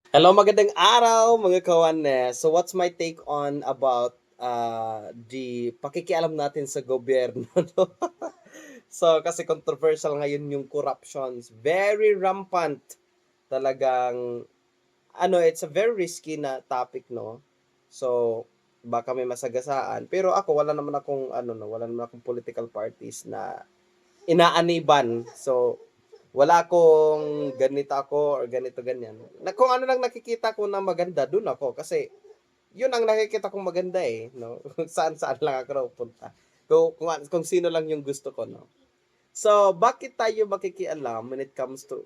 Hello, magandang araw mga kawanes. So what's my take on about the pakikialam natin sa gobyerno, no? So kasi controversial ngayon yung corruptions. Very rampant. Talagang it's a very risky na topic, no? So baka may masagasaan. Pero ako wala naman akong political parties na inaaniban. So wala akong ganito ako or ganito ganyan. Na kung ano lang nakikita ko na maganda, dun ako kasi yun ang nakikita kong maganda eh, no? Saan-saan lang ako napupunta. Kung sino lang yung gusto ko, no? So, bakit tayo makikialam when it comes to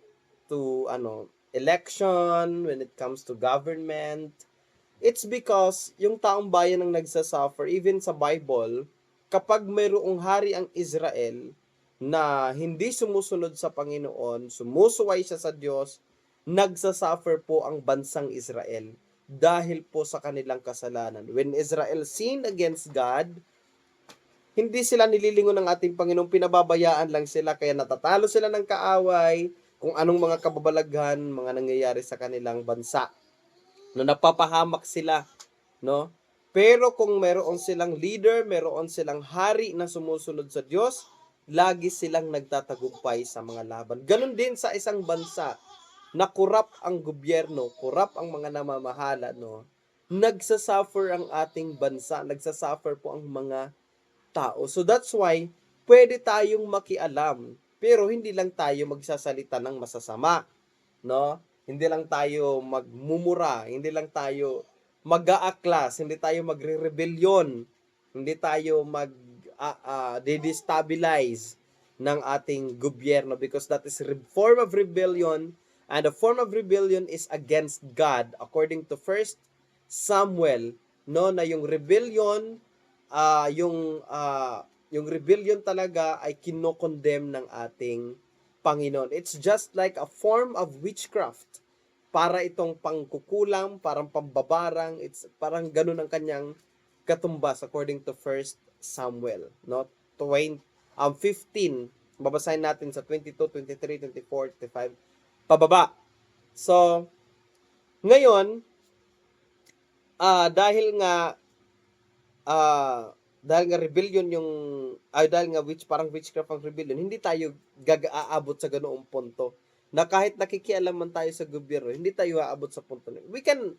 election, when it comes to government? It's because yung taong bayan ang nagsasuffer, even sa Bible, kapag mayroong hari ang Israel na hindi sumusunod sa Panginoon, sumusuway siya sa Diyos, nagsasuffer po ang bansang Israel dahil po sa kanilang kasalanan. When Israel sinned against God, hindi sila nililingon ng ating Panginoon, pinababayaan lang sila, kaya natatalo sila ng kaaway, kung anong mga kababalaghan, mga nangyayari sa kanilang bansa. No, napapahamak sila, no? Pero kung meron silang leader, meron silang hari na sumusunod sa Diyos, lagi silang nagtatagumpay sa mga laban. Ganon din sa isang bansa na kurap ang gobyerno, kurap ang mga namamahala, no? Nagsasuffer ang ating bansa, nagsasuffer po ang mga tao. So that's why pwede tayong makialam, pero hindi lang tayo magsasalita ng masasama, no? Hindi lang tayo magmumura, hindi lang tayo mag-aaklas, hindi tayo magre-rebellion, hindi tayo de-destabilize ng ating gobyerno because that is a form of rebellion, and a form of rebellion is against God according to First Samuel, no, na yung rebellion, ah yung ah yung rebellion talaga ay kinokondemn ng ating Panginoon. It's just like a form of witchcraft. Para itong pangkukulam, parang pambabarang, it's parang ganun ang kanyang katumbas according to First Samuel, no? 15. Babasahin natin sa 22, 23, 24, 25 pababa. So, ngayon, dahil nga dahil nga rebellion yung dahil nga parang witchcraft ang rebellion, hindi tayo aabot sa ganoong punto na kahit nakikialam man tayo sa gobyerno, hindi tayo aabot sa punto na we can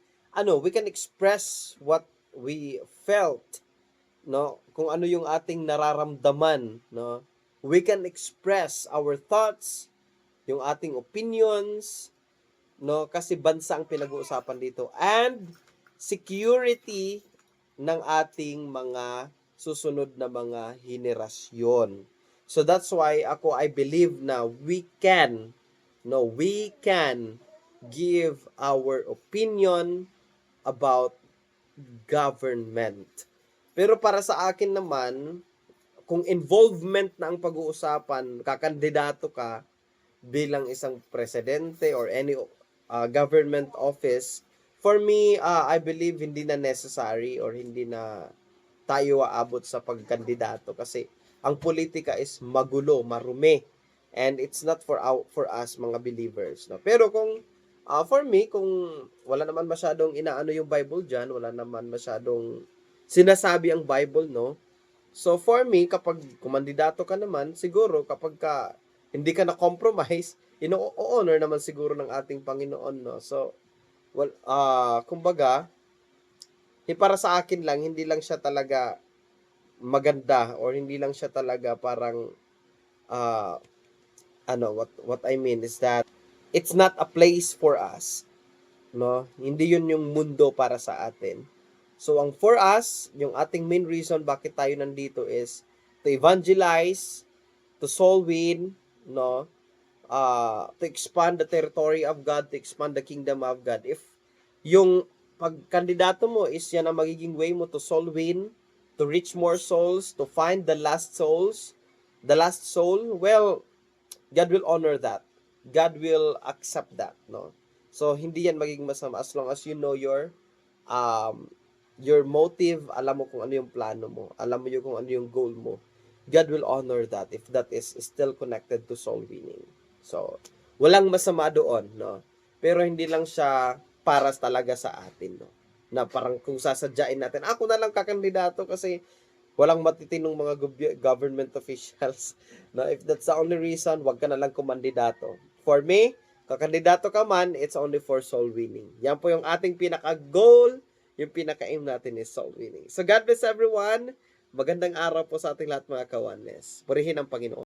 express what we felt, no? Kung ano yung ating nararamdaman, no? We can express our thoughts, yung ating opinions, no? Kasi bansa ang pinag-uusapan dito, and security ng ating mga susunod na mga henerasyon. So that's why I believe na we can give our opinion about government. Pero para sa akin naman, kung involvement na ang pag-uusapan, kakandidato ka bilang isang presidente or any government office, for me, I believe hindi na necessary or hindi na tayo aabot sa pagkandidato kasi ang politika is magulo, marumi, and it's not for us mga believers, no? Pero kung for me, kung wala naman masyadong inaano yung Bible diyan, wala naman masyadong sinasabi ang Bible, no? So for me, kapag kumandidato ka naman, siguro kapag hindi ka na compromise, ino-honor naman siguro ng ating Panginoon, no? So kumbaga, para sa akin lang, hindi lang siya talaga maganda or hindi lang siya talaga parang uh, what I mean is that it's not a place for us, no? Hindi yun yung mundo para sa atin. So ang for us, yung ating main reason bakit tayo nandito is to evangelize, to soul win, no? To expand the territory of God, to expand the kingdom of God. If yung pagkandidato mo is yan ang magiging way mo to soul win, to reach more souls, to find the last soul, well, God will honor that. God will accept that, no? So, hindi yan magiging masama as long as you know your motive, alam mo kung ano yung plano mo, alam mo yung kung ano yung goal mo. God will honor that if that is still connected to soul winning. So, walang masama doon, no? Pero hindi lang siya para talaga sa atin, no? Na parang kung sasadyain natin, ako na lang kakandidato kasi walang matitinong mga government officials. No, if that's the only reason, wag ka na lang kumandidato. For me, kakandidato ka man, it's only for soul winning. Yan po yung ating pinaka-goal, yung pinaka-aim natin is soul winning. So God bless everyone. Magandang araw po sa ating lahat mga kawanes. Purihin ang Panginoon.